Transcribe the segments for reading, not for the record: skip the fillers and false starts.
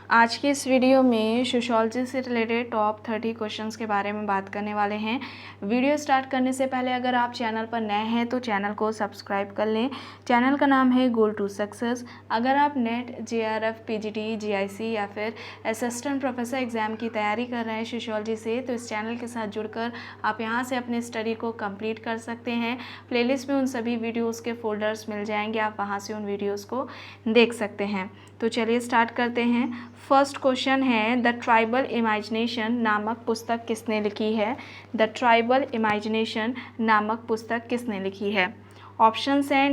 आज की इस वीडियो में सोशियोलॉजी से रिलेटेड टॉप 30 क्वेश्चंस के बारे में बात करने वाले हैं। वीडियो स्टार्ट करने से पहले अगर आप चैनल पर नए हैं तो चैनल को सब्सक्राइब कर लें। चैनल का नाम है गोल टू सक्सेस। अगर आप नेट, जेआरएफ, पीजीटी, जीआईसी या फिर असिस्टेंट प्रोफेसर एग्ज़ाम की तैयारी कर रहे हैं सोशियोलॉजी से, तो इस चैनल के साथ जुड़कर आप यहाँ से अपने स्टडी को कंप्लीट कर सकते हैं। प्लेलिस्ट में उन सभी वीडियोज़ के फोल्डर्स मिल जाएंगे, आप वहाँ से उन वीडियोज़ को देख सकते हैं। तो चलिए स्टार्ट करते हैं। फर्स्ट क्वेश्चन है, द ट्राइबल इमेजिनेशन नामक पुस्तक किसने लिखी है? द ट्राइबल इमेजिनेशन नामक पुस्तक किसने लिखी है? ऑप्शंस हैं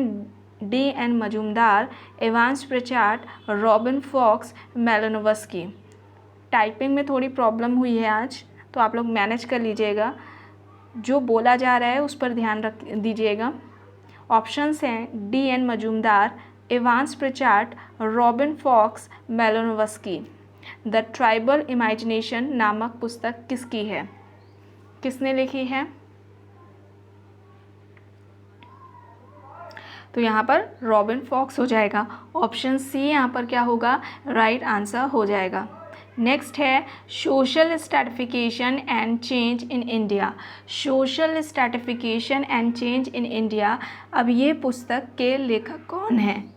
D N Majumdar, Evans Pritchard, Robin Fox, Malinowski. Typing में थोड़ी प्रॉब्लम हुई है आज, तो आप लोग मैनेज कर लीजिएगा। जो बोला जा रहा है उस पर ध्यान रख दीजिएगा। ऑप्शंस हैं D N Majumdar, Evans Pritchard, Robin Fox, Malinowski. The tribal imagination नामक पुस्तक किसकी है? किसने लिखी है? तो यहाँ पर रॉबिन फॉक्स हो जाएगा। ऑप्शन सी यहाँ पर क्या होगा? राइट आंसर हो जाएगा। नेक्स्ट है social stratification and change in India. Social stratification and change in India, अब ये पुस्तक के लेखक कौन हैं?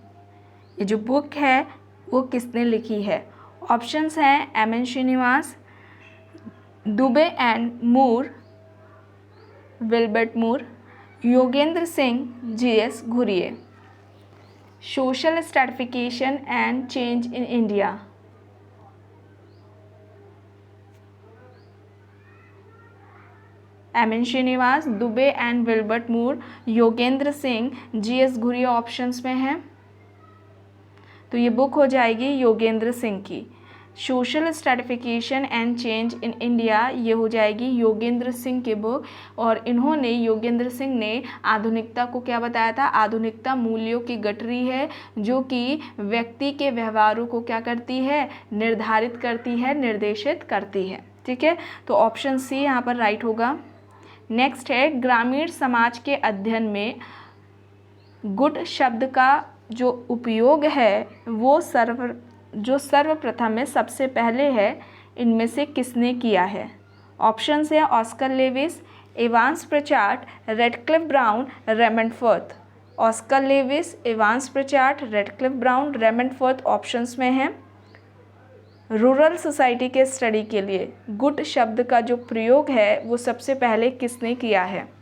ये जो बुक है वो किसने लिखी है? ऑप्शंस हैं M N Srinivas, Dube and Moore, Wilbert Moore, Yogendra Singh, G S. Ghurye. Social stratification and change in India, M N Srinivas, Dube and Wilbert Moore, Yogendra Singh, G S. Ghurye options में है। तो ये बुक हो जाएगी योगेंद्र सिंह की। Social stratification and change in India, ये हो जाएगी योगेंद्र सिंह की बुक। और इन्होंने, योगेंद्र सिंह ने आधुनिकता को क्या बताया था? आधुनिकता मूल्यों की गठरी है जो कि व्यक्ति के व्यवहारों को क्या करती है? निर्धारित करती है, निर्देशित करती है। ठीक है, तो ऑप्शन सी यहाँ पर राइट होगा। नेक्स्ट है ग्रामीण समाज के अध्ययन में गुड शब्द का जो उपयोग है वो सर्वप्रथम में सबसे पहले है, इनमें से किसने किया है? ऑप्शंस हैं Oscar Lewis, Evans Pritchard, Radcliffe Brown, Raymond Firth. Oscar Lewis, Evans Pritchard, Radcliffe Brown, Raymond Firth options में हैं। रूरल सोसाइटी के स्टडी के लिए गुड शब्द का जो प्रयोग है वो सबसे पहले किसने किया है?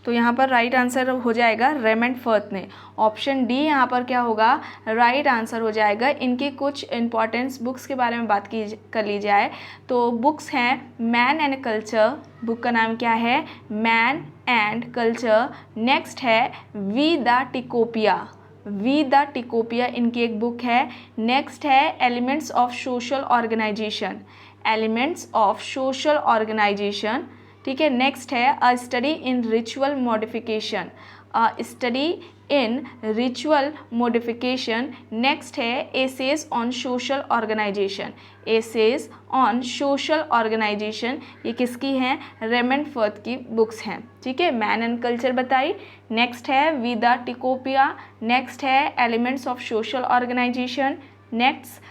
तो यहाँ पर राइट आंसर हो जाएगा रेमंड फर्थ ने। ऑप्शन डी यहाँ पर क्या होगा? राइट आंसर हो जाएगा। इनकी कुछ इंपॉर्टेंस बुक्स के बारे में बात कर ली जाए तो बुक्स हैं मैन एंड कल्चर, बुक का नाम क्या है? Man and culture. नेक्स्ट है we the Tikopia, we the Tikopia इनकी एक बुक है। नेक्स्ट है elements of social organisation, elements of social organisation. ठीक है, नेक्स्ट है a study in ritual modification, a study in ritual modification. Next है essays on social organisation, essays on social organisation. ये किसकी हैं? रेमंड फर्थ की books हैं। ठीक है, मैन एंड कल्चर बताई। नेक्स्ट है वी द टिकोपिया। नेक्स्ट है elements of social organisation. Next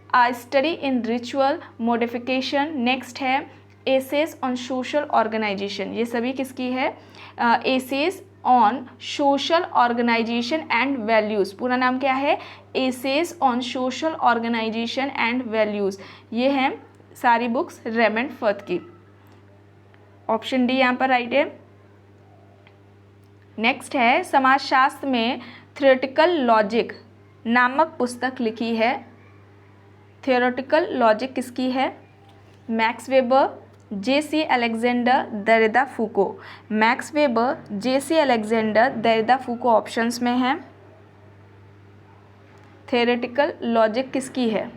a study in ritual modification. Next है एसेज ऑन सोशल ऑर्गेनाइजेशन। ये सभी किसकी है? Essays on social organisation and values, पूरा नाम क्या है? Essays on social organisation and values. ये हैं सारी बुक्स रेमंड फर्थ की। ऑप्शन डी यहाँ पर राइट है। नेक्स्ट है समाजशास्त्र में थ्योरेटिकल लॉजिक नामक पुस्तक लिखी है। थ्योरेटिकल लॉजिक किसकी है? Max Weber, J C. Alexander, Derrida Foucault. Max Weber, J C. Alexander, Derrida Foucault options में हैं। थ्योरेटिकल लॉजिक किसकी है?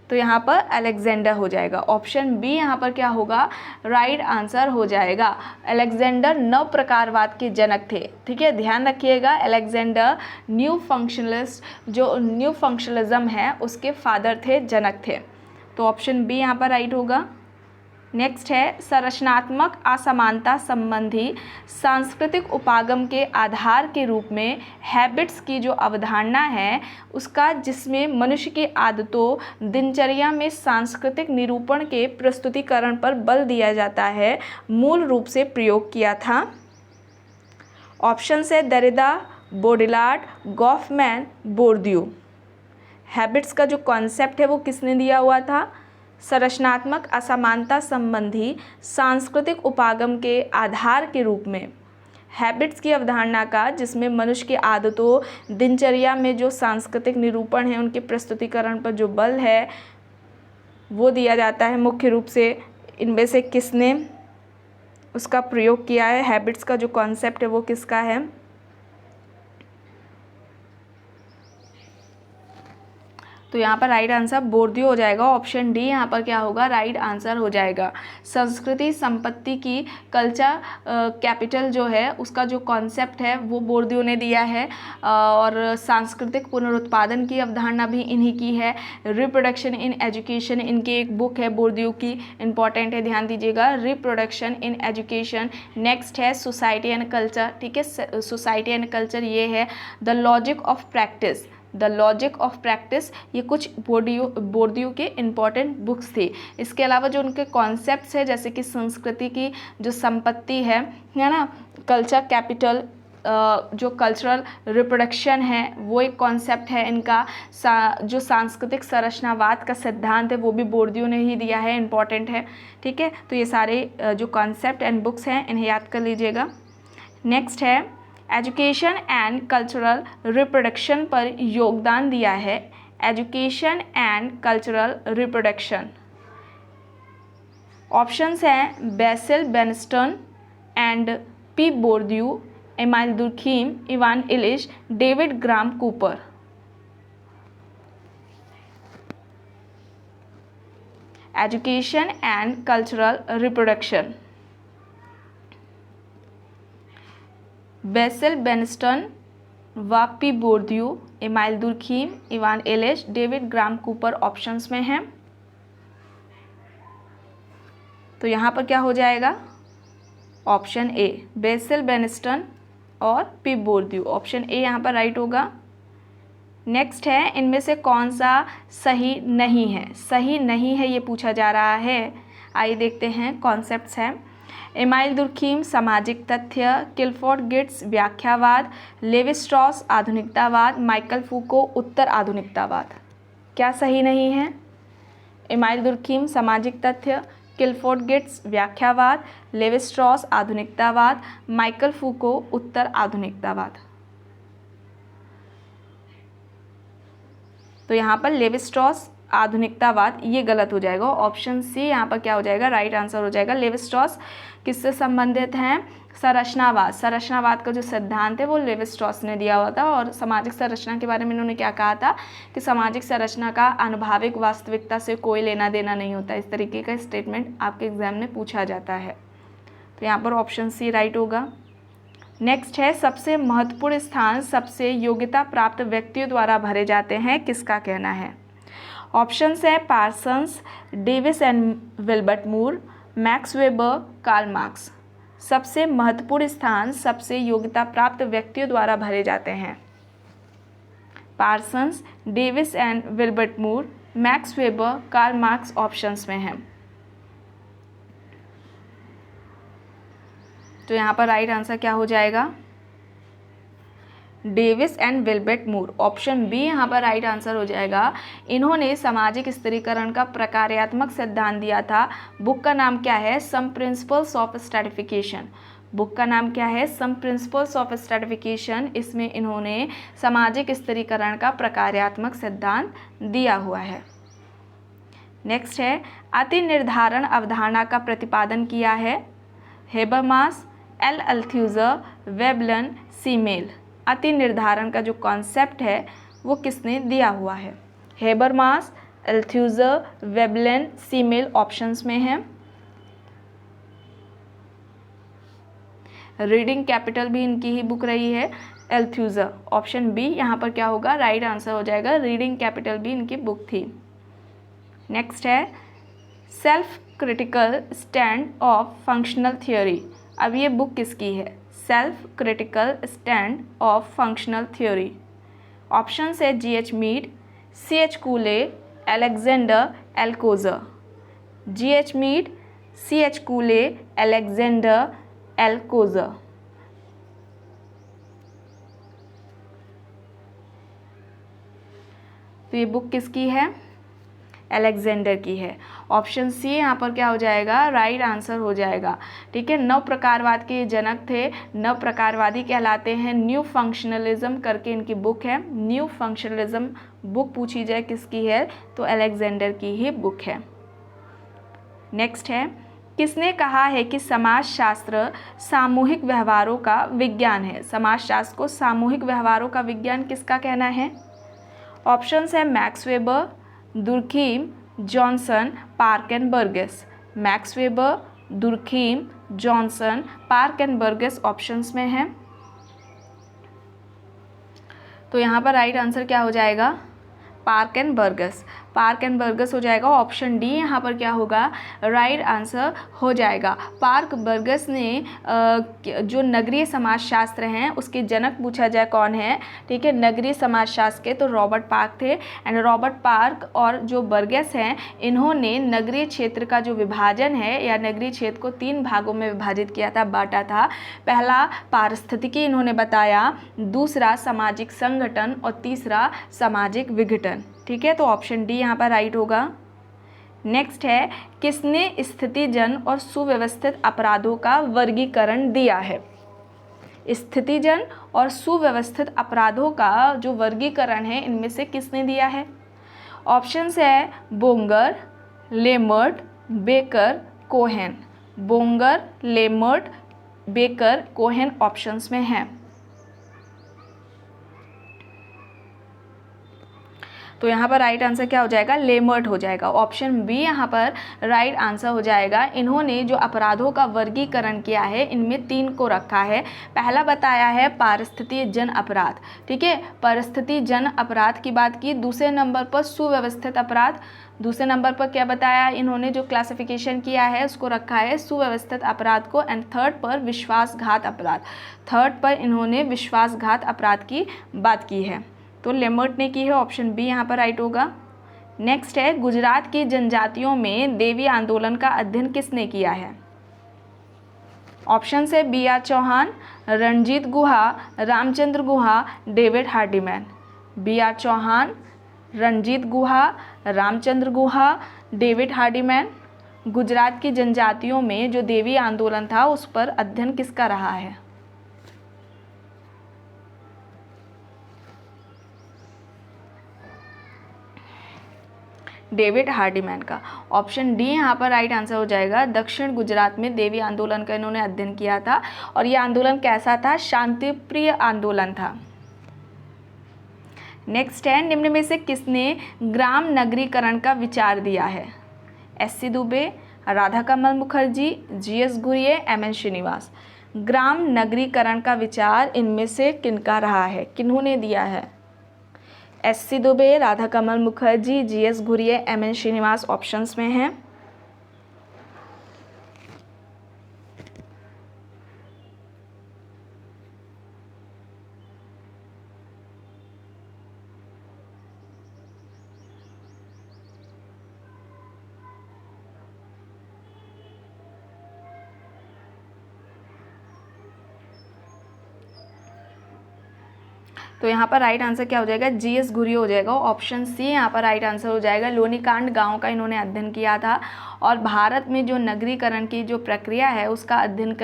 तो यहाँ पर अलेक्जेंडर हो जाएगा। ऑप्शन बी यहाँ पर क्या होगा? राइट आंसर हो जाएगा। अलेक्जेंडर नव प्रकारवाद के जनक थे। ठीक है, ध्यान रखिएगा, अलेक्जेंडर न्यू फंक्शनलिस्ट, जो न्यू फंक्शनलिज्म है उसके फादर थे, जनक थे। तो ऑप्शन बी यहाँ पर राइट होगा। नेक्स्ट है संरचनात्मक असमानता संबंधी सांस्कृतिक उपागम के आधार के रूप में हैबिट्स की जो अवधारणा है उसका, जिसमें मनुष्य की आदतों दिनचर्या में सांस्कृतिक निरूपण के प्रस्तुतिकरण पर बल दिया जाता है, मूल रूप से प्रयोग किया था। ऑप्शन है दरिदा, बोडिलार्ड, गॉफमैन, बोर्दियू। हैबिट्स का जो कॉन्सेप्ट है वो किसने दिया हुआ था? संरचनात्मक असमानता संबंधी सांस्कृतिक उपागम के आधार के रूप में हैबिट्स की अवधारणा का, जिसमें मनुष्य की आदतों दिनचर्या में जो सांस्कृतिक निरूपण है उनके प्रस्तुतिकरण पर जो बल है वो दिया जाता है। मुख्य रूप से इनमें से किसने उसका प्रयोग किया है? हैबिट्स का जो कॉन्सेप्ट है वो किसका है? तो यहाँ पर राइट आंसर बोर्दियू हो जाएगा। ऑप्शन डी यहाँ पर क्या होगा? राइट आंसर हो जाएगा। संस्कृति संपत्ति की कल्चर कैपिटल जो है उसका जो कॉन्सेप्ट है वो बोर्दियू ने दिया है, और सांस्कृतिक पुनरुत्पादन की अवधारणा भी इन्हीं की है। रिप्रोडक्शन इन एजुकेशन इनकी एक बुक है बोर्दियू की, इंपॉर्टेंट है, ध्यान दीजिएगा, रिप्रोडक्शन इन एजुकेशन। नेक्स्ट है सोसाइटी एंड कल्चर, ठीक है, सोसाइटी एंड कल्चर ये है। The logic of practice, the logic of practice, ये कुछ बोर्दियू के इम्पॉर्टेंट बुक्स थी। इसके अलावा जो उनके कॉन्सेप्ट्स है जैसे कि संस्कृति की जो संपत्ति है ना, कल्चर कैपिटल, जो कल्चरल रिप्रोडक्शन है वो एक कॉन्सेप्ट है इनका। जो सांस्कृतिक संरचनावाद का सिद्धांत है वो भी बोर्दियू ने ही दिया है, इम्पॉर्टेंट है, ठीक है। तो ये सारे जो कॉन्सेप्ट एंड बुक्स हैं इन्हें याद कर लीजिएगा। नेक्स्ट है एजुकेशन एंड कल्चरल रिप्रोडक्शन पर योगदान दिया है। Education and cultural reproduction, options हैं Basil Bernstein and P Bourdieu, Emile Durkheim, Ivan Illich, David Graham Cooper. Education and cultural reproduction, Basil Bernstein व P Bourdieu, Emile Durkheim, Ivan Illich, David Graham Cooper options में हैं। तो यहाँ पर क्या हो जाएगा? ऑप्शन ए बेसिल बेनस्टन और पी बोर्दियू, ऑप्शन ए यहाँ पर राइट होगा। नेक्स्ट है इनमें से कौन सा सही नहीं है? सही नहीं है ये पूछा जा रहा है। आइए देखते हैं कॉन्सेप्ट्स हैं। एमाइल दुर्खीम सामाजिक तथ्य, किलफोर्ड गिट्स व्याख्यावाद, लेवी स्ट्रॉस आधुनिकतावाद, माइकल फूको उत्तर आधुनिकतावाद। क्या सही नहीं है? एमाइल दुर्खीम सामाजिक तथ्य, किलफोर्ड गिट्स व्याख्यावाद, लेवी स्ट्रॉस आधुनिकतावाद, माइकल फूको उत्तर आधुनिकतावाद। तो यहाँ पर लेवी स्ट्रॉस आधुनिकतावाद ये गलत हो जाएगा। ऑप्शन सी यहाँ पर क्या हो जाएगा? राइट आंसर हो जाएगा। लेवी स्ट्रॉस किससे संबंधित हैं? संरचनावाद, संरचनावाद का जो सिद्धांत है वो लेवी स्ट्रॉस ने दिया हुआ था। और सामाजिक संरचना के बारे में इन्होंने क्या कहा था कि सामाजिक संरचना का आनुभाविक वास्तविकता से कोई लेना देना नहीं होता। इस तरीके का स्टेटमेंट आपके एग्जाम में पूछा जाता है। तो यहाँ पर ऑप्शन सी राइट होगा। नेक्स्ट है सबसे महत्वपूर्ण स्थान सबसे योग्यता प्राप्त व्यक्तियों द्वारा भरे जाते हैं, किसका कहना है? ऑप्शंस है Parsons, Davis and Wilbert Moore, Max Weber, Karl Marx. सबसे महत्वपूर्ण स्थान सबसे योग्यता प्राप्त व्यक्तियों द्वारा भरे जाते हैं। Parsons, Davis and Wilbert Moore, Max Weber, Karl Marx options में हैं। तो यहाँ पर राइट आंसर क्या हो जाएगा? Davis and Wilbert Moore, option B यहाँ पर राइट आंसर हो जाएगा। इन्होंने सामाजिक स्थिरीकरण का प्रकार्यात्मक सिद्धांत दिया था। बुक का नाम क्या है? Some principles of stratification. Book का नाम क्या है? Some principles of stratification. इसमें इन्होंने सामाजिक स्थिरीकरण का प्रकार्यात्मक सिद्धांत दिया हुआ है। नेक्स्ट है अति निर्धारण अवधारणा का प्रतिपादन किया है। Habermas, L Althusser, Veblen, Simmel. अति निर्धारण का जो कॉन्सेप्ट है वो किसने दिया हुआ है? हेबरमास, अल्थ्यूजर, वेबलन, सीमेल ऑप्शंस में हैं। रीडिंग कैपिटल भी इनकी ही बुक रही है, अल्थ्यूजर। ऑप्शन बी यहाँ पर क्या होगा? राइट आंसर हो जाएगा। रीडिंग कैपिटल भी इनकी बुक थी। नेक्स्ट है self critical stand of functional theory. अब ये बुक किसकी है? Self critical stand of functional theory. Option है G.H. Mead, C.H. Cooley, Alexander Elkoser. G.H. Mead, C.H. Cooley, Alexander Elkoser. तो ये बुक किसकी है? अलेक्जेंडर की है। ऑप्शन सी यहाँ पर क्या हो जाएगा? राइट आंसर हो जाएगा। ठीक है, नव प्रकारवाद के जनक थे, नव प्रकारवादी कहलाते हैं। न्यू फंक्शनलिज्म करके इनकी बुक है। न्यू फंक्शनलिज्म बुक पूछी जाए किसकी है तो अलेक्जेंडर की ही बुक है। नेक्स्ट है, किसने कहा है कि समाजशास्त्र सामूहिक व्यवहारों का विज्ञान है? समाजशास्त्र को सामूहिक व्यवहारों का विज्ञान किसका कहना है? ऑप्शंस है Max weber, Durkheim, Johnson, park and Burgess. Max weber, Durkheim, Johnson, park and Burgess options में है। तो यहाँ पर राइट आंसर क्या हो जाएगा? Park and Burgess. Park and Burgess हो जाएगा। ऑप्शन डी यहाँ पर क्या होगा? राइट आंसर हो जाएगा। पार्क बर्गस ने जो नगरीय समाजशास्त्र हैं उसके जनक पूछा जाए कौन है? ठीक है, नगरीय समाजशास्त्र के तो रॉबर्ट पार्क थे। एंड रॉबर्ट पार्क और जो बर्गस हैं इन्होंने नगरीय क्षेत्र का जो विभाजन है या नगरीय क्षेत्र को 3 भागों में विभाजित किया था, बांटा था। पहला पारिस्थितिकी इन्होंने बताया, दूसरा सामाजिक संगठन और तीसरा सामाजिक विघटन। ठीक है, तो ऑप्शन डी यहाँ पर राइट होगा। नेक्स्ट है, किसने स्थितिजन और सुव्यवस्थित अपराधों का वर्गीकरण दिया है? स्थितिजन और सुव्यवस्थित अपराधों का जो वर्गीकरण है इनमें से किसने दिया है? ऑप्शंस है Bonger, Lemert, Becker, Cohen. Bonger, Lemert, Becker, Cohen options में है। तो यहाँ पर राइट आंसर क्या हो जाएगा? लेमर्ट हो जाएगा। ऑप्शन बी यहाँ पर राइट आंसर हो जाएगा। इन्होंने जो अपराधों का वर्गीकरण किया है इनमें 3 को रखा है। पहला बताया है पारिस्थितिक जन अपराध। ठीक है, परिस्थिति जन अपराध की बात की। दूसरे नंबर पर सुव्यवस्थित अपराध। दूसरे नंबर पर क्या बताया इन्होंने? जो क्लासिफिकेशन किया है उसको रखा है सुव्यवस्थित अपराध को। एंड थर्ड पर विश्वासघात अपराध। थर्ड पर इन्होंने विश्वासघात अपराध की बात की है। तो लेमर्ट ने की है। ऑप्शन बी यहाँ पर राइट होगा। नेक्स्ट है, गुजरात की जनजातियों में देवी आंदोलन का अध्ययन किसने किया है? ऑप्शन से B.R. चौहान, रणजीत गुहा, रामचंद्र गुहा, डेविड हार्डीमैन। B.R. चौहान, रणजीत गुहा, रामचंद्र गुहा, डेविड हार्डीमैन। गुजरात की जनजातियों में जो देवी आंदोलन था उस पर अध्ययन किसका रहा है? डेविड हार्डीमैन का। ऑप्शन डी यहाँ पर राइट आंसर हो जाएगा। दक्षिण गुजरात में देवी आंदोलन का इन्होंने अध्ययन किया था और ये आंदोलन कैसा था? शांतिप्रिय आंदोलन था। नेक्स्ट है, निम्न में से किसने ग्राम नगरीकरण का विचार दिया है? S.C. Dube, Radha Kamal Mukherjee, G.S. Ghurye, M.N. Srinivas. ग्राम नगरीकरण का विचार इनमें से किनका रहा है? किन्होंने दिया है? S.C. Dube, Radha Kamal Mukherjee, G.S. Ghurye, M.N. Srinivas options में हैं। तो यहाँ पर राइट आंसर क्या हो जाएगा? G.S. घुरिये हो जाएगा। ऑप्शन सी यहाँ पर राइट आंसर हो जाएगा। लोनीकांड गांव का इन्होंने अध्ययन किया था और भारत में जो नगरीकरण की जो प्रक्रिया है उसका अध्ययन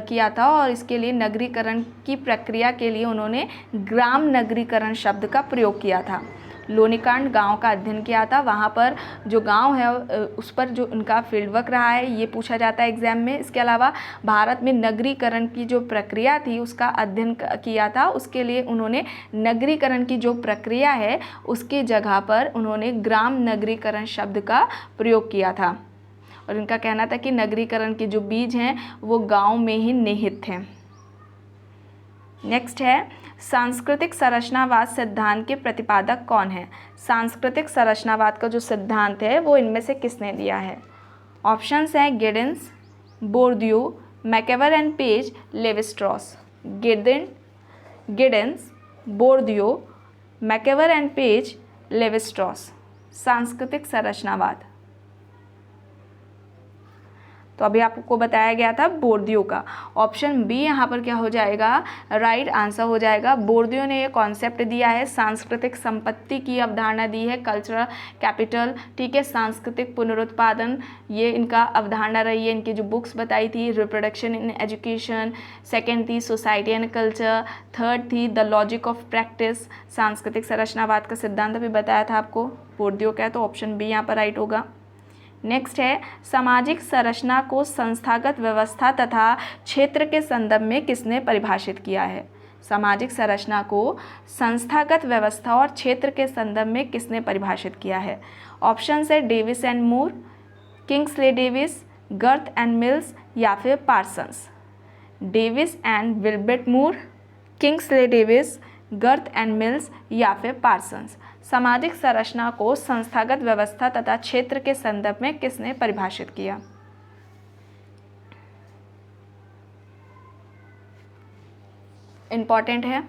किया था और इसके लिए नगरीकरण की प्रक्रिया के लिए उन्होंने ग्राम नगरीकरण शब्द का प्रयोग किया था। लोनीकांड गांव का अध्ययन किया था। वहाँ पर जो गांव है उस पर जो उनका फील्ड वर्क रहा है ये पूछा जाता है एग्जाम में। इसके अलावा भारत में नगरीकरण की जो प्रक्रिया थी उसका अध्ययन किया था। उसके लिए उन्होंने नगरीकरण की जो प्रक्रिया है उसकी जगह पर उन्होंने ग्राम नगरीकरण शब्द का प्रयोग किया था और इनका कहना था कि नगरीकरण के जो बीज हैं वो गाँव में ही निहित हैं। तो यहाँ पर राइट आंसर क्या हो जाएगा? G.S. घुरिये हो जाएगा। ऑप्शन सी यहाँ पर राइट आंसर हो जाएगा। लोनीकांड गांव का इन्होंने अध्ययन किया था और ये आंदोलन कैसा था? शांतिप्रिय आंदोलन था। तो यहाँ पर राइट आंसर क्या हो जाएगा? नेक्स्ट है सांस्कृतिक संरचनावाद सिद्धांत के प्रतिपादक कौन है। सांस्कृतिक संरचनावाद का जो सिद्धांत है वो इनमें से किसने दिया है। ऑप्शंस हैं Giddens, Bourdieu, MacIver and Page, Levi-Strauss. Giddens, Bourdieu, MacIver and Page, Levi-Strauss. सांस्कृतिक संरचनावाद तो अभी आपको बताया गया था बोर्दियू का। ऑप्शन बी यहाँ पर क्या हो जाएगा, राइट आंसर हो जाएगा। बोर्दियू ने ये कॉन्सेप्ट दिया है, सांस्कृतिक संपत्ति की अवधारणा दी है, कल्चरल कैपिटल, ठीक है, सांस्कृतिक पुनरुत्पादन, ये इनका अवधारणा रही है। इनकी जो बुक्स बताई थी, रिप्रोडक्शन इन एजुकेशन, सेकेंड थी सोसाइटी एंड कल्चर, थर्ड थी द लॉजिक ऑफ प्रैक्टिस। सांस्कृतिक संरचनावाद का सिद्धांत अभी बताया था आपको, बोर्दियू का है, तो ऑप्शन बी यहाँ पर राइट होगा। नेक्स्ट है सामाजिक संरचना को संस्थागत व्यवस्था तथा क्षेत्र के संदर्भ में किसने परिभाषित किया है। सामाजिक संरचना को संस्थागत व्यवस्था और क्षेत्र के संदर्भ में किसने परिभाषित किया है। ऑप्शन है Davis and Moore, Kingsley Davis, Gerth and Mills या फिर Parsons. Davis and Wilbert Moore, Kingsley Davis, Gerth and Mills या फिर पार्सन्स। सामाजिक संरचना को संस्थागत व्यवस्था तथा क्षेत्र के संदर्भ में किसने परिभाषित किया। इंपॉर्टेंट है,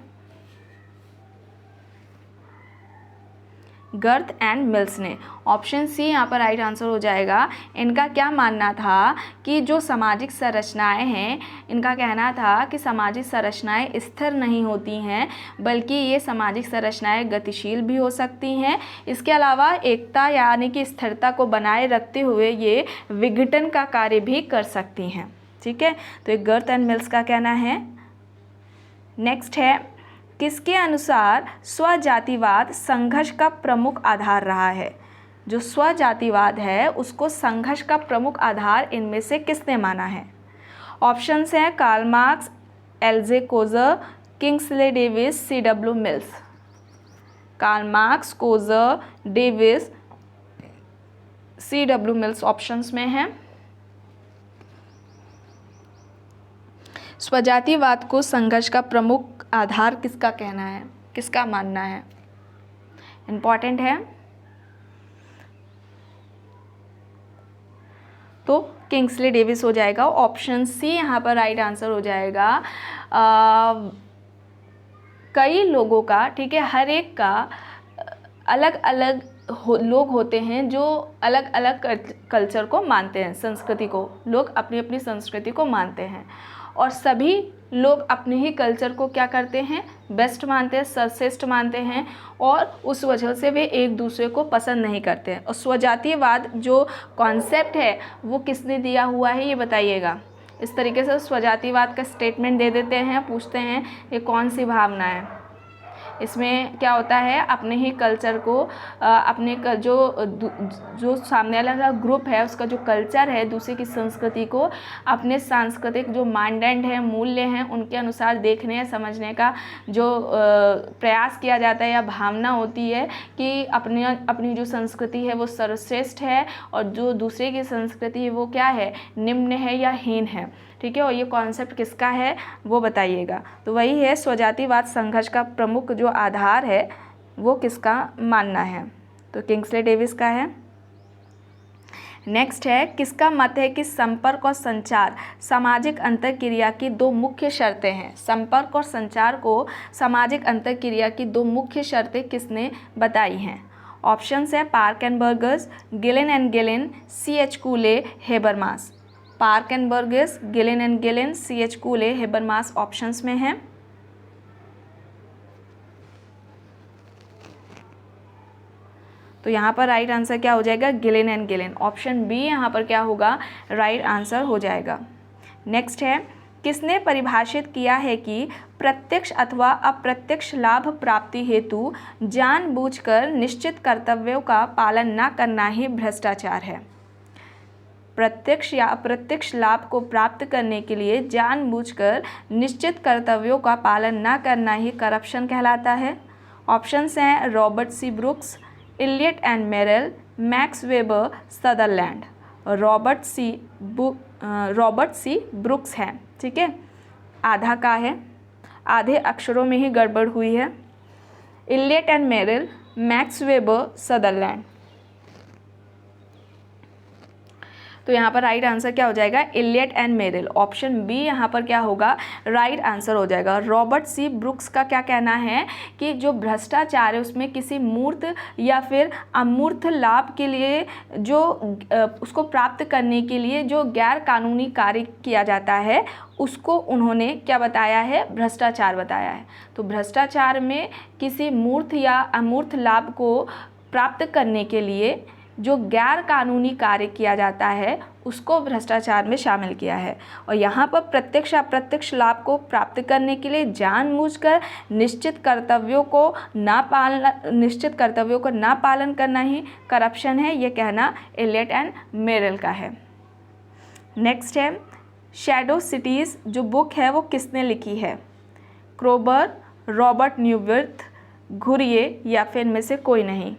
गर्थ एंड मिल्स ने। ऑप्शन सी यहाँ पर राइट आंसर हो जाएगा। इनका क्या मानना था कि जो सामाजिक संरचनाएं हैं, इनका कहना था कि सामाजिक संरचनाएं स्थिर नहीं होती हैं, बल्कि ये सामाजिक संरचनाएं गतिशील भी हो सकती हैं। इसके अलावा एकता यानी कि स्थिरता को बनाए रखते हुए ये विघटन का कार्य भी कर सकती हैं। ठीक है, तो ये गर्थ एंड मिल्स का कहना है। नेक्स्ट है किसके अनुसार स्वजातिवाद संघर्ष का प्रमुख आधार रहा है। जो स्वजातिवाद है उसको संघर्ष का प्रमुख आधार इनमें से किसने माना है। ऑप्शंस हैं Karl Marx, L J Coser, Kingsley Davis, C.W. Mills. Karl Marx, Coser, Davis, C.W. Mills options में हैं। स्वजातिवाद को संघर्ष का प्रमुख आधार किसका कहना है, किसका मानना है, इम्पॉर्टेंट है। तो किंग्सले डेविस हो जाएगा। ऑप्शन सी यहाँ पर राइट आंसर हो जाएगा। कई लोगों का, ठीक है, हर एक का अलग अलग लोग होते हैं जो अलग अलग कल्चर को मानते हैं, संस्कृति को, लोग अपनी अपनी संस्कृति को मानते हैं और सभी लोग अपने ही कल्चर को क्या करते हैं, बेस्ट मानते हैं, सर्वश्रेष्ठ मानते हैं और उस वजह से वे एक दूसरे को पसंद नहीं करते हैं। और स्वजातिवाद जो कॉन्सेप्ट है वो किसने दिया हुआ है ये बताइएगा। इस तरीके से स्वजातिवाद का स्टेटमेंट दे देते हैं, पूछते हैं ये कौन सी भावना है। इसमें क्या होता है, अपने ही कल्चर को अपने जो सामने वाला ग्रुप है उसका जो कल्चर है, दूसरे की संस्कृति को अपने सांस्कृतिक जो मानदंड है, मूल्य हैं, उनके अनुसार देखने या समझने का जो प्रयास किया जाता है या भावना होती है कि अपनी जो संस्कृति है वो सर्वश्रेष्ठ है और जो दूसरे की संस्कृति है वो क्या है, निम्न है या हीन है। ठीक है, और ये कॉन्सेप्ट किसका है वो बताइएगा। तो वही है स्वजातिवाद संघर्ष का प्रमुख जो आधार है वो किसका मानना है, तो किंग्सले डेविस का है। नेक्स्ट है किसका मत है कि संपर्क और संचार सामाजिक अंतरक्रिया की दो मुख्य शर्तें हैं। संपर्क और संचार को सामाजिक अंतरक्रिया की दो मुख्य शर्तें किसने बताई हैं। ऑप्शंस है Park and Burgess, Gillin and Gillin, C.H. Cooley, Habermas. Park and Burgess, Gillin and Gillin, C.H. Cooley, Habermas options में हैं। तो यहाँ पर राइट आंसर क्या हो जाएगा, Ghislaine and Ghislaine. Option B यहाँ पर क्या होगा, राइट आंसर हो जाएगा। नेक्स्ट है किसने परिभाषित किया है कि प्रत्यक्ष अथवा अप्रत्यक्ष लाभ प्राप्ति हेतु जानबूझकर निश्चित कर्तव्यों का पालन न करना ही भ्रष्टाचार है। प्रत्यक्ष या अप्रत्यक्ष लाभ को प्राप्त करने के लिए जानबूझकर निश्चित कर्तव्यों का पालन न करना ही करप्शन कहलाता है। ऑप्शंस हैं Robert C Brooks, Elliott and Merrill, Max Weber, Sutherland. Robert C Brooks है, ठीक है, आधा का है। आधे अक्षरों में ही गड़बड़ हुई है। Elliott and Merrill, Max Weber, Sutherland. तो यहाँ पर राइट आंसर क्या हो जाएगा? Elliott and Merrill. Option B यहाँ पर क्या होगा? राइट आंसर हो जाएगा। रॉबर्ट सी ब्रुक्स का क्या कहना है कि जो भ्रष्टाचार है उसमें किसी मूर्त या फिर अमूर्त लाभ के लिए जो उसको प्राप्त करने के लिए जो गैर कानूनी कार्य किया जाता है उसको उन्होंने क्या बताया है? भ्रष्टाचार बताया है। तो भ्रष्टाचार में किसी मूर्त या अमूर्त लाभ को प्राप्त करने के लिए जो गैर कानूनी कार्य किया जाता है उसको भ्रष्टाचार में शामिल किया है। और यहाँ पर प्रत्यक्ष अप्रत्यक्ष लाभ को प्राप्त करने के लिए जानबूझकर निश्चित कर्तव्यों को ना पालन करना ही करप्शन है, ये कहना इलियट एंड मेरिल का है। नेक्स्ट है शैडो सिटीज़, जो बुक है वो किसने लिखी है? क्रोबर, रॉबर्ट न्यूवर्थ, घुरिये या फिर इनमें से कोई नहीं।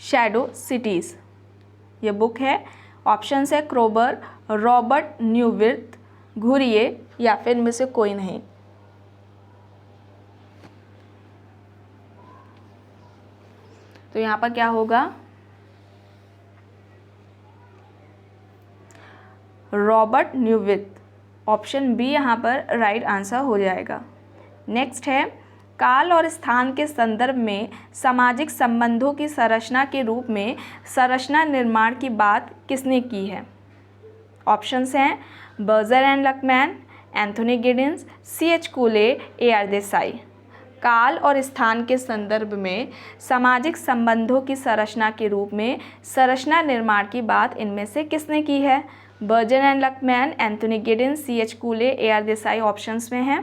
शैडो सिटीज़ ये बुक है। ऑप्शंस है क्रोबर, रॉबर्ट न्यूवर्थ, घुरिये या फिर इनमें से कोई नहीं। तो यहाँ पर क्या होगा? रॉबर्ट न्यूवर्थ। ऑप्शन बी यहाँ पर राइट आंसर हो जाएगा। नेक्स्ट है काल और स्थान के संदर्भ में सामाजिक संबंधों की संरचना के रूप में संरचना निर्माण की बात किसने की है? ऑप्शंस हैं Berger and Luckmann, Anthony Giddens, C.H. Cooley, A.R. Desai. काल और स्थान के संदर्भ में सामाजिक संबंधों की संरचना के रूप में संरचना निर्माण की बात इनमें से किसने की है? Berger and Luckmann, Anthony Giddens, C.H. Cooley, A.R. Desai options में हैं।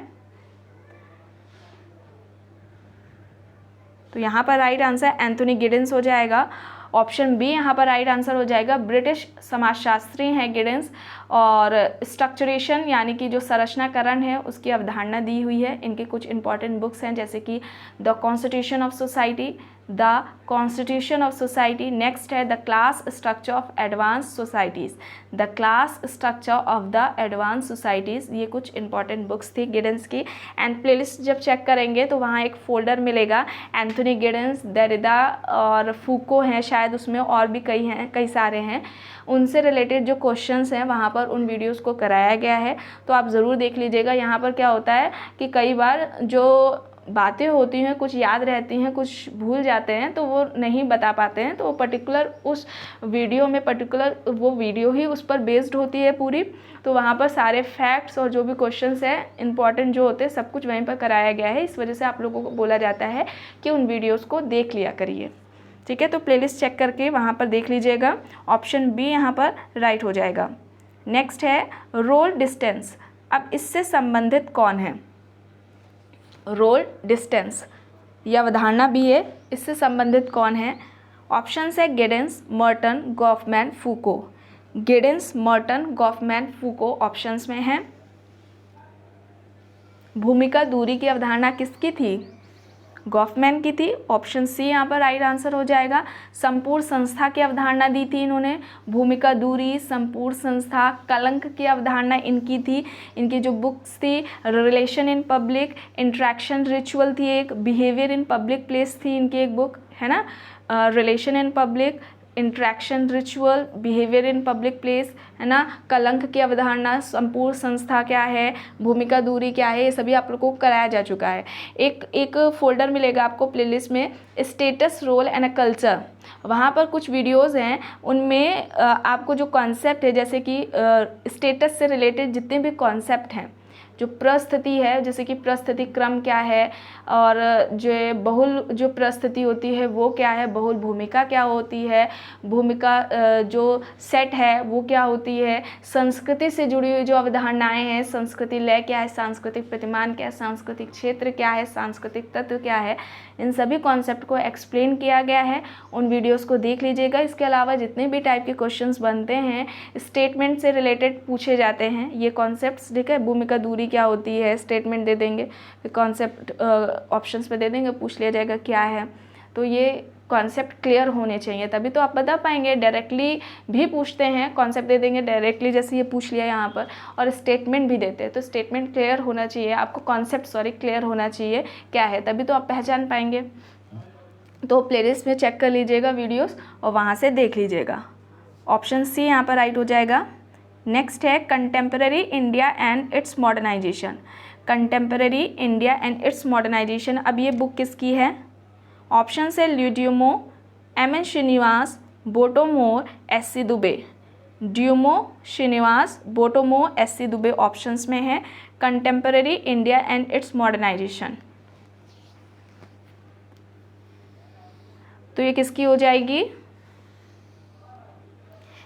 तो यहाँ पर राइट आंसर एंथोनी गिडिंस हो जाएगा। ऑप्शन बी यहाँ पर राइट आंसर हो जाएगा। ब्रिटिश समाजशास्त्री हैं गिडिंस और स्ट्रक्चरेशन यानी कि जो संरचनाकरण है उसकी अवधारणा दी हुई है। इनके कुछ इंपॉर्टेंट बुक्स हैं जैसे कि the constitution of society, the constitution of society. Next है the class structure of advance societies, the class structure of the advance societies. ये कुछ इंपॉर्टेंट बुक्स थी गिडिंस की। एंड प्लेलिस्ट जब चेक करेंगे तो वहाँ एक फोल्डर मिलेगा एंथोनी गिडिंस, देरिदा और फूको हैं शायद, उसमें और भी कई सारे हैं। उनसे रिलेटेड जो क्वेश्चंस हैं वहाँ पर उन वीडियोस को कराया गया है, तो आप ज़रूर देख लीजिएगा। यहाँ पर क्या होता है कि कई बार जो बातें होती हैं कुछ याद रहती हैं, कुछ भूल जाते हैं, तो वो नहीं बता पाते हैं। तो वो पर्टिकुलर उस वीडियो में वो वीडियो ही उस पर बेस्ड होती है पूरी। तो वहाँ पर सारे फैक्ट्स और जो भी क्वेश्चंस हैं इंपॉर्टेंट जो होते हैं सब कुछ वहीं पर कराया गया है। इस वजह से आप लोगों को बोला जाता है कि उन वीडियोज़ को देख लिया करिए। ठीक है, तो प्लेलिस्ट चेक करके वहाँ पर देख लीजिएगा। ऑप्शन बी यहाँ पर राइट हो जाएगा। नेक्स्ट है रोल डिस्टेंस। अब इससे संबंधित कौन है? रोल डिस्टेंस यह अवधारणा भी है, इससे संबंधित कौन है? ऑप्शंस है Giddens, Merton, Goffman, Foucault. Giddens, Merton, Goffman, Foucault options में हैं। भूमिका दूरी की अवधारणा किसकी थी? गॉफमैन की थी। ऑप्शन सी यहाँ पर राइट आंसर हो जाएगा। संपूर्ण संस्था की अवधारणा दी थी इन्होंने। भूमिका दूरी, संपूर्ण संस्था, कलंक की अवधारणा इनकी थी। इनकी जो बुक्स थी relation in public, interaction ritual थी एक, बिहेवियर इन पब्लिक प्लेस थी इनकी एक बुक, है ना। Relation in public, interaction ritual, behaviour in public place, है ना। कलंक की अवधारणा, संपूर्ण संस्था क्या है, भूमिका दूरी क्या है, ये सभी आप लोगों को कराया जा चुका है। एक फोल्डर मिलेगा आपको प्लेलिस्ट में, status, role and a culture. वहाँ पर कुछ वीडियोज़ हैं, उनमें आपको जो कॉन्सेप्ट है जैसे कि स्टेटस से रिलेटेड जितने भी कॉन्सेप्ट हैं, जो परिस्थिति है जैसे कि परिस्थिति क्रम क्या है, और जो बहुल जो परिस्थिति होती है वो क्या है, बहुल भूमिका क्या होती है, भूमिका जो सेट है वो क्या होती है, संस्कृति से जुड़ी हुई जो अवधारणाएं हैं, संस्कृति लय क्या है, सांस्कृतिक प्रतिमान क्या है, सांस्कृतिक क्षेत्र क्या है, सांस्कृतिक तत्व क्या है, इन सभी कॉन्सेप्ट को एक्सप्लेन किया गया है। उन वीडियोस को देख लीजिएगा। इसके अलावा जितने भी टाइप के क्वेश्चंस बनते हैं स्टेटमेंट से रिलेटेड पूछे जाते हैं ये कॉन्सेप्ट्स, ठीक है। भूमिका दूरी क्या होती है, स्टेटमेंट दे देंगे, फिर कॉन्सेप्ट ऑप्शंस पे दे देंगे, पूछ लिया जाएगा क्या है। तो ये कॉन्सेप्ट क्लियर होने चाहिए, तभी तो आप बता पाएंगे। डायरेक्टली भी पूछते हैं, कॉन्सेप्ट दे देंगे डायरेक्टली, जैसे ये पूछ लिया यहाँ पर, और स्टेटमेंट भी देते हैं, तो स्टेटमेंट क्लियर होना चाहिए आपको, कॉन्सेप्ट क्लियर होना चाहिए क्या है, तभी तो आप पहचान पाएंगे। तो प्लेलिस्ट में चेक कर लीजिएगा वीडियोस और वहाँ से देख लीजिएगा। ऑप्शन सी यहाँ पर राइट हो जाएगा। नेक्स्ट है contemporary India and its modernisation. Contemporary India and its modernisation, अब ये बुक किसकी है? ऑप्शन है Louis Dumont, M N Srinivas, Bottomore, S C Dube. Dumont, Srinivas, Bottomore, S C Dube options में है contemporary India and its modernisation. तो ये किसकी हो जाएगी?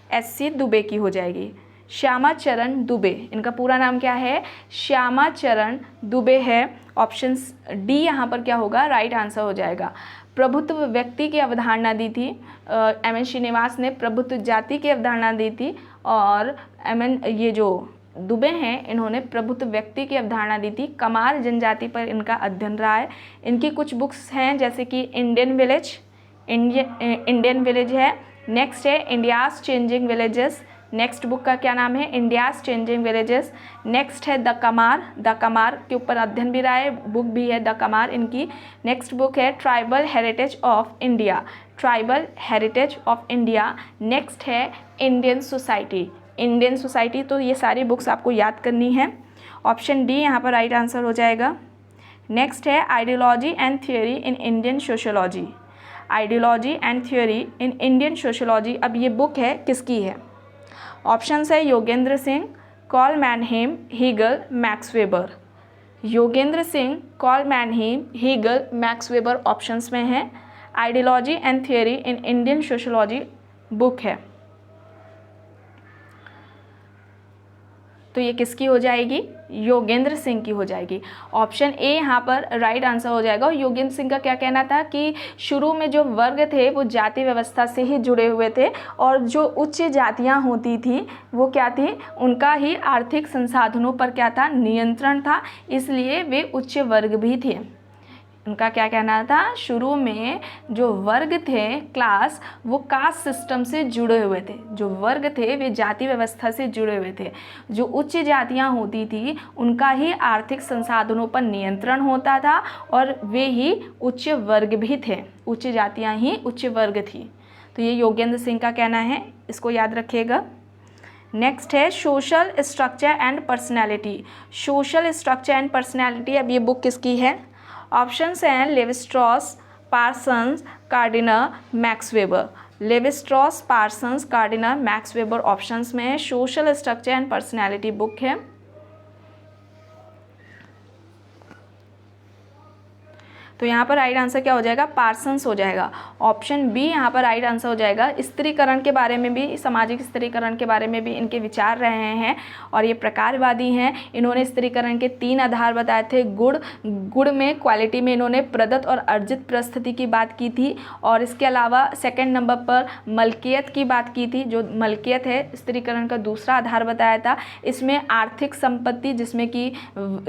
एस सी दुबे की हो जाएगी। श्यामा चरण दुबे, इनका पूरा नाम क्या है? श्यामा चरण दुबे है। ऑप्शन डी यहाँ पर क्या होगा? राइट आंसर हो जाएगा। प्रभुत्व व्यक्ति की अवधारणा दी थी एम एन श्रीनिवास ने, प्रभुत्व जाति की अवधारणा दी थी, और ये जो दुबे हैं इन्होंने प्रभुत्व व्यक्ति की अवधारणा दी थी। कमार जनजाति पर इनका अध्ययन रहा है। इनकी कुछ बुक्स हैं जैसे कि इंडियन विलेज है। नेक्स्ट है India's changing villages, next book का क्या नाम है? India's changing villages. नेक्स्ट है द कमार के ऊपर अध्ययन भी रहा है, बुक भी है द कमार इनकी। नेक्स्ट बुक है tribal heritage of India, tribal heritage of India. Next है इंडियन सोसाइटी। तो ये सारी बुक्स आपको याद करनी है। ऑप्शन डी यहाँ पर राइट आंसर हो जाएगा। नेक्स्ट है ideology and theory in Indian sociology, ideology and theory in Indian sociology. अब ये बुक है किसकी है? ऑप्शंस है Yogendra Singh, Karl Mannheim, Hegel, Max Weber. Yogendra Singh, Karl Mannheim, Hegel, Max Weber options में है। Ideology and theory in Indian sociology book है। तो ये किसकी हो जाएगी? योगेंद्र सिंह की हो जाएगी। ऑप्शन ए यहाँ पर राइट आंसर हो जाएगा। और योगेंद्र सिंह का क्या कहना था कि शुरू में जो वर्ग थे वो जाति व्यवस्था से ही जुड़े हुए थे, और जो उच्च जातियाँ होती थी वो क्या थी? उनका ही आर्थिक संसाधनों पर क्या था? नियंत्रण था, इसलिए वे उच्च वर्ग भी थे। उनका क्या कहना था? शुरू में जो वर्ग थे, क्लास, वो कास्ट सिस्टम से जुड़े हुए थे। जो वर्ग थे वे जाति व्यवस्था से जुड़े हुए थे। जो उच्च जातियां होती थी उनका ही आर्थिक संसाधनों पर नियंत्रण होता था, और वे ही उच्च वर्ग भी थे। उच्च जातियां ही उच्च वर्ग थी। तो ये योगेंद्र सिंह का कहना है, इसको याद रखिएगा। नेक्स्ट है social structure and personality. Social structure and personality, अब ये बुक किसकी है? ऑप्शंस हैं levy-straws, Parsons, Gardiner, max weber. Levy-straws, Parsons, Gardiner, max Weber options में है। Social structure and personality book है। तो यहाँ पर राइट आंसर क्या हो जाएगा? पार्सन्स हो जाएगा। ऑप्शन बी यहाँ पर राइट आंसर हो जाएगा। स्त्रीकरण के बारे में भी, सामाजिक स्त्रीकरण के बारे में भी इनके विचार रहे हैं, और ये प्रकारवादी हैं। इन्होंने स्त्रीकरण के 3 आधार बताए थे। गुण में, क्वालिटी में इन्होंने प्रदत्त और अर्जित परिस्थिति की बात की थी, और इसके अलावा सेकेंड नंबर पर मलकियत की बात की थी। जो मलकियत है स्त्रीकरण का दूसरा आधार बताया था। इसमें आर्थिक संपत्ति, जिसमें कि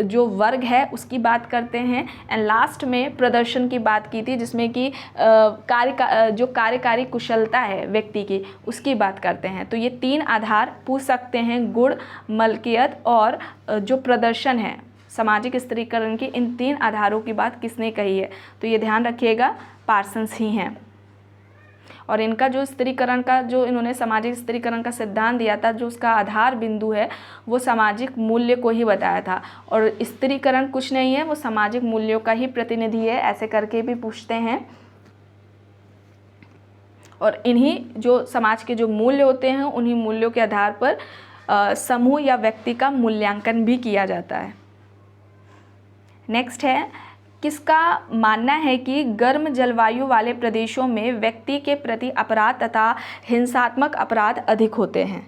जो वर्ग है उसकी बात करते हैं। एंड लास्ट में प्रदर्शन की बात की थी, जिसमें कि जो कार्यकारी कुशलता है व्यक्ति की, उसकी बात करते हैं। तो ये 3 आधार पूछ सकते हैं, गुण, मलकियत और जो प्रदर्शन है। सामाजिक स्त्रीकरण की इन 3 आधारों की बात किसने कही है? तो ये ध्यान रखिएगा, पार्सन्स ही हैं। और इनका जो स्त्रीकरण का, जो इन्होंने सामाजिक स्त्रीकरण का सिद्धांत दिया था, जो उसका आधार बिंदु है वो सामाजिक मूल्य को ही बताया था। और स्त्रीकरण कुछ नहीं है, वो सामाजिक मूल्यों का ही प्रतिनिधि है, ऐसे करके भी पूछते हैं। और इन्हीं जो समाज के जो मूल्य होते हैं, उन्हीं मूल्यों के आधार पर समूह या व्यक्ति का मूल्यांकन भी किया जाता है। नेक्स्ट है, किसका मानना है कि गर्म जलवायु वाले प्रदेशों में व्यक्ति के प्रति अपराध तथा हिंसात्मक अपराध अधिक होते हैं?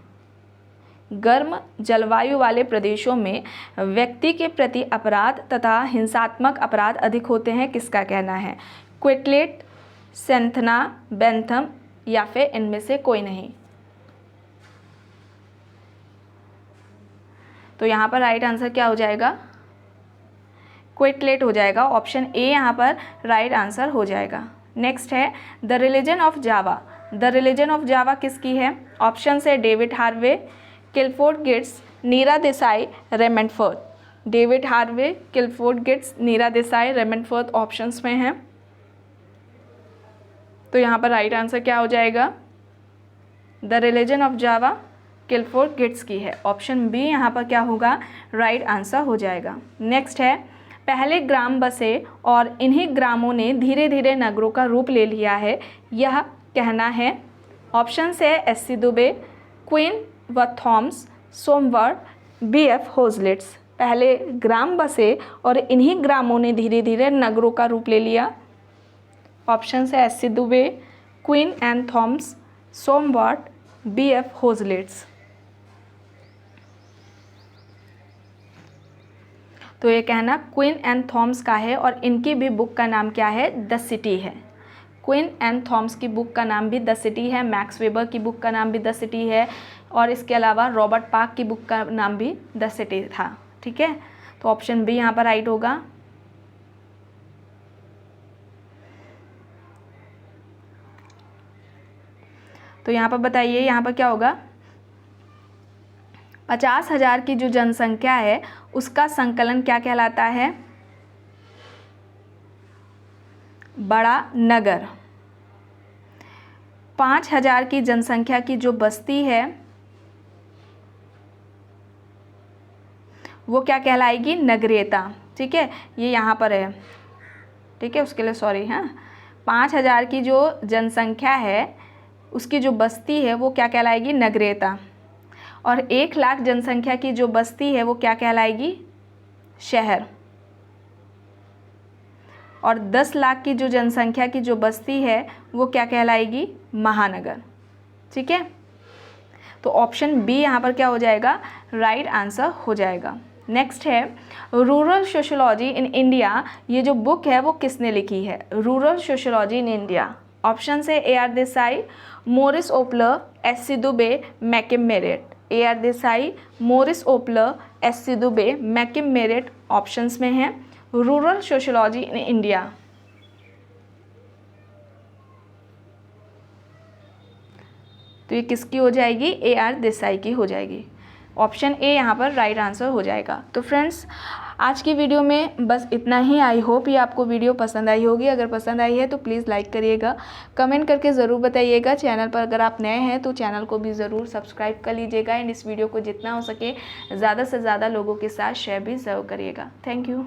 गर्म जलवायु वाले प्रदेशों में व्यक्ति के प्रति अपराध तथा हिंसात्मक अपराध अधिक होते हैं, किसका कहना है? क्विटलेट, सेंथना, बेंथम, या फिर इनमें से कोई नहीं? तो यहाँ पर राइट आंसर क्या हो जाएगा? क्विटलेट हो जाएगा। ऑप्शन ए यहाँ पर राइट आंसर हो जाएगा। नेक्स्ट है the religion of Java. The religion of Java किसकी है? ऑप्शन है David Harvey, Clifford Geertz, Neera Desai, Raymond Firth. David Harvey, Clifford Geertz, Neera Desai, Raymond Firth options में हैं। तो यहाँ पर राइट आंसर क्या हो जाएगा? The religion of Java Clifford Gits की है। ऑप्शन बी यहाँ पर क्या होगा? राइट आंसर हो जाएगा। नेक्स्ट है पहले ग्राम बसे और इन्हीं ग्रामों ने धीरे धीरे नगरों का रूप ले लिया है, यह कहना है। ऑप्शन है एस.सी. दुबे, क्वीन व थॉम्स, सोमवार, बी.एफ. होजलिट्स। पहले ग्राम बसे और इन्हीं ग्रामों ने धीरे धीरे नगरों का रूप ले लिया। ऑप्शन है SC. Dubey, queen and Thoms, सोमवार, बी.एफ. होजलिट्स। तो ये कहना क्वीन एंड थॉम्स का है और इनकी भी बुक का नाम क्या है? द सिटी है। क्वीन एंड थॉम्स की बुक का नाम भी द सिटी है, मैक्स वेबर की बुक का नाम भी द सिटी है और इसके अलावा रॉबर्ट पार्क की बुक का नाम भी द सिटी था। ठीक है, तो ऑप्शन बी यहाँ पर राइट होगा। तो यहाँ पर बताइए यहाँ पर क्या होगा? 50,000 की जो जनसंख्या है उसका संकलन क्या कहलाता है? बड़ा नगर। 5,000 की जनसंख्या की जो बस्ती है वो क्या कहलाएगी? नगरीयता। ठीक है, ये यहाँ पर है। ठीक है, उसके लिए सॉरी। हाँ, 5,000 की जो जनसंख्या है उसकी जो बस्ती है वो क्या कहलाएगी? नगरीयता। और 1,00,000 जनसंख्या की जो बस्ती है वो क्या कहलाएगी? शहर। और 10 लाख की जो जनसंख्या की जो बस्ती है वो क्या कहलाएगी? महानगर। ठीक है, तो ऑप्शन बी यहाँ पर क्या हो जाएगा? राइट आंसर हो जाएगा। नेक्स्ट है रूरल सोशियोलॉजी इन इंडिया। ये जो बुक है वो किसने लिखी है? Rural sociology in India. Option है A R. Desai, Morris Opler, S C. Dube, McKim Marriott. A R. Desai, Morris Opler, S C. Dube, McKim Marriott options में हैं। Rural sociology in India. तो ये किसकी हो जाएगी? ए.आर. देसाई की हो जाएगी। ऑप्शन ए यहाँ पर राइट आंसर हो जाएगा। तो फ्रेंड्स आज की वीडियो में बस इतना ही। आई होप ये आपको वीडियो पसंद आई होगी। अगर पसंद आई है तो प्लीज़ लाइक करिएगा, कमेंट करके ज़रूर बताइएगा। चैनल पर अगर आप नए हैं तो चैनल को भी ज़रूर सब्सक्राइब कर लीजिएगा एंड इस वीडियो को जितना हो सके ज़्यादा से ज़्यादा लोगों के साथ शेयर भी ज़रूर करिएगा। Thank you.